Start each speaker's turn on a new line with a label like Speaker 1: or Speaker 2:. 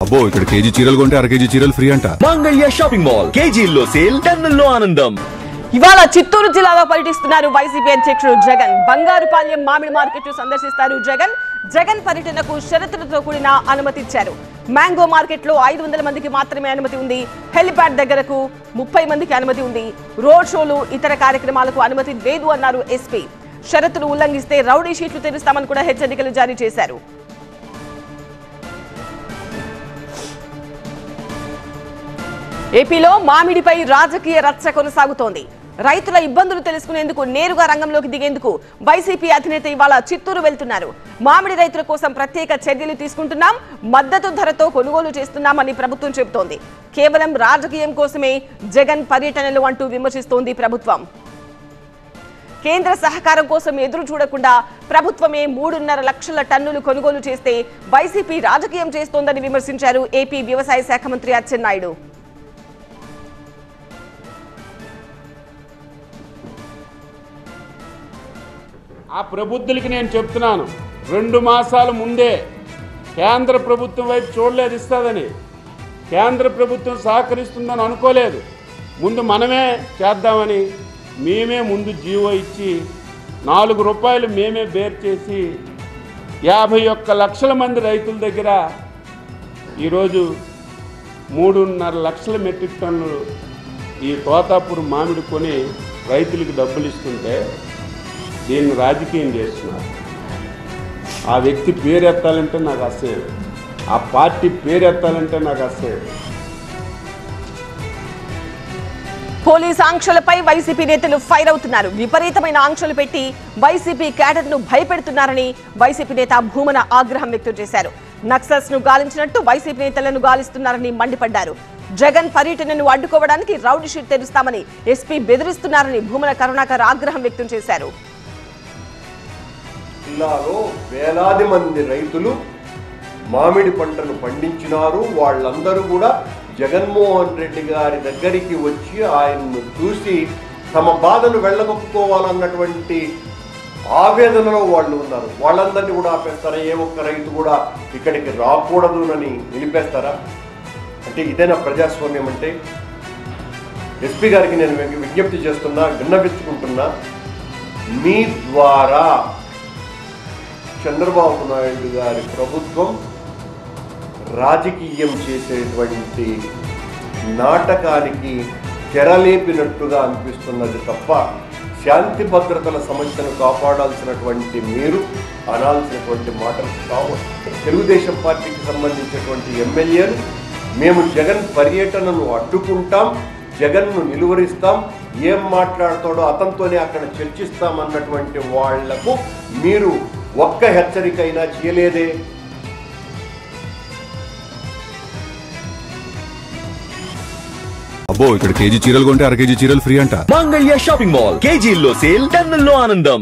Speaker 1: అబ్బో ఇక్కడ కేజీ చీరలు కొంటే అర కేజీ చీరలు ఫ్రీ అంట.
Speaker 2: మంగళ్య షాపింగ్ మాల్ కేజీల్లో సేల్, టన్నుల్లో ఆనందం.
Speaker 3: ఇవాళ చిత్తూరు జిల్లాలో పర్యటిస్తున్నారు వైసీపీ అధ్యక్షుడు జగన్. బంగారుపాలెం మామిడి మార్కెట్ సందర్శిస్తారు జగన్. జగన్ పర్యటనకు షరతులతో కూడిన అనుమతి ఇచ్చారు. మ్యాంగో మార్కెట్ లో 500 మందికి మాత్రమే అనుమతి ఉంది. హెలిప్యాడ్ దగ్గరకు 30 మందికి అనుమతి ఉంది. రోడ్ షోలు, ఇతర కార్యక్రమాలకు అనుమతి లేదు అన్నారు ఎస్పీ. షరతులు ఉల్లంఘిస్తే రౌడీ షీట్లు తెరుస్తామని కూడా హెచ్చరికలు జారీ చేశారు. ఏపీలో మామిడిపై రాజకీయ రచ్చ కొనసాగుతోంది. రైతుల ఇబ్బందులు తెలుసుకునేందుకు నేరుగా రంగంలోకి దిగేందుకు వైసీపీ అధినేత ఇవాళ చిత్తూరు వెళ్తున్నారు. మామిడి రైతుల కోసం ప్రత్యేక చర్యలు తీసుకుంటున్నాం, మద్దతు ధరతో కొనుగోలు చేస్తున్నామని ప్రభుత్వం చెబుతోంది. కేవలం రాజకీయం కోసమే జగన్ పర్యటనలు అంటూ విమర్శిస్తోంది ప్రభుత్వం. కేంద్ర సహకారం కోసం ఎదురు చూడకుండా ప్రభుత్వమే 3.5 లక్షల టన్నులు కొనుగోలు చేస్తే వైసీపీ రాజకీయం చేస్తోందని విమర్శించారు ఏపీ వ్యవసాయ శాఖ మంత్రి అచ్చెన్నాయుడు.
Speaker 4: ఆ ప్రబుద్ధులకి నేను చెప్తున్నాను, 2 మాసాల ముందే కేంద్ర ప్రభుత్వం వైపు చూడలేదు ఇస్తుందని, కేంద్ర ప్రభుత్వం సహకరిస్తుందని అనుకోలేదు. ముందు మనమే చేద్దామని మేమే ముందు జీవో ఇచ్చి 4 రూపాయలు మేమే బేర్ చేసి 51 లక్షల మంది రైతుల దగ్గర ఈరోజు 3.5 లక్షల మెట్రిక్ టన్నులు ఈ తోతాపూర్ మామిడి కొని రైతులకు డబ్బులు ఇస్తుంటే దీన్ని రాజకీయం చేస్తున్నారు. ఆ వ్యక్తి పేరు ఎత్తాలంటే నాకు అసహ్యం, ఆ పార్టీ పేరు ఎత్తాలంటే నాకు అసహ్యం.
Speaker 3: పోలీస్ ఆంక్షలపై వైసీపీ నేతలు ఫైర్ అవుతున్నారు. విపరీతమైన ఆంక్షలు పెట్టి వైసీపీ క్యాడర్ ను భయపెడుతున్నారని వైసీపీ నేత భూమన ఆగ్రహం వ్యక్తం చేశారు. నక్సల్స్ ను గాలించినట్టు వైసీపీ నేతలను గాలిస్తున్నారని మండిపడ్డారు. జగన్ పర్యటనను అడ్డుకోవడానికి రౌడీ షీట్ తెరుస్తామని ఎస్పీ బెదిరిస్తున్నారని భూమన కరుణాకర్ ఆగ్రహం వ్యక్తం చేశారు.
Speaker 5: జిల్లాలో వేలాది మంది రైతులు మామిడి పంటను పండించినారు. వాళ్ళందరూ కూడా జగన్మోహన్ రెడ్డి గారి దగ్గరికి వచ్చి ఆయన్ను చూసి తమ బాధను వెళ్ళగొప్పుకోవాలన్నటువంటి ఆవేదనలో వాళ్ళు ఉన్నారు. వాళ్ళందరినీ కూడా ఆపేస్తారా? ఏ ఒక్క రైతు కూడా ఇక్కడికి రాకూడదునని నిలిపేస్తారా? అంటే ఇదేనా ప్రజాస్వామ్యం అంటే? ఎస్పీ గారికి నేను విజ్ఞప్తి చేస్తున్నా, విన్నవించుకుంటున్నా, మీ ద్వారా చంద్రబాబు నాయుడు గారి ప్రభుత్వం రాజకీయం చేసేటువంటి నాటకానికి తెరలేపినట్టుగా అనిపిస్తున్నది తప్ప శాంతి భద్రతల సమస్యను కాపాడాల్సినటువంటి మీరు అనాల్సినటువంటి మాటలు కావు. తెలుగుదేశం పార్టీకి సంబంధించినటువంటి ఎమ్మెల్యేలు మేము జగన్ పర్యటనను అడ్డుకుంటాం, జగన్ను నిలువరిస్తాం, ఏం మాట్లాడతాడో అతనితోనే అక్కడ చర్చిస్తామన్నటువంటి వాళ్లకు మీరు ఒక్క హెచ్చరిక అయినా చేయలేదే?
Speaker 1: అబ్బో ఇక్కడ కేజీ చీరలు కొంటే అర కేజీ చీరలు ఫ్రీ అంట.
Speaker 2: మంగళ్య షాపింగ్ మాల్ కేజీల్లో సేల్, టన్నుల్లో ఆనందం.